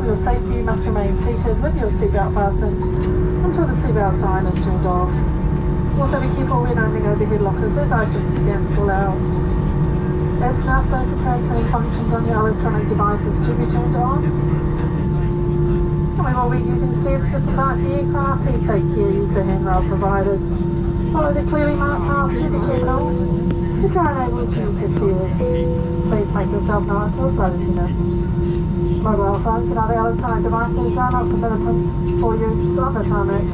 your safety, you must remain seated with your seatbelt fastened until the seatbelt sign is turned off. Also be careful when opening overhead lockers as items can pull out. It's now safe for transmitting functions on your electronic devices to be turned on. And we will be using stairs to disembark the aircraft. Please take care, use the handrail provided. Follow the clearly marked path to the terminal. If you are unable to use the stairs, please make yourself known to a flight attendant. Mobile phones and other electronic devices are not permitted for use on the tarmac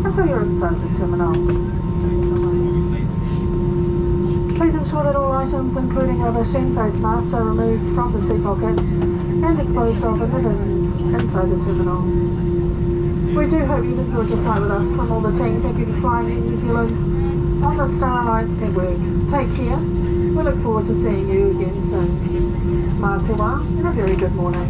until you're inside the terminal. Please ensure that all items, including rubbish and face masks, are removed from the seat pocket and disposed of in the bins inside the terminal. We do hope you've enjoyed your flight with us. From all the team, thank you for flying in New Zealand on the Star Alliance Network. Take care. We look forward to seeing you again soon. Mā te wā, and a very good morning.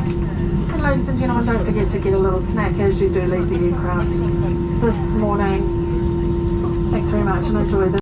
And ladies and gentlemen, don't forget to get a little snack as you do leave the aircraft this morning. Thanks very much and enjoy this.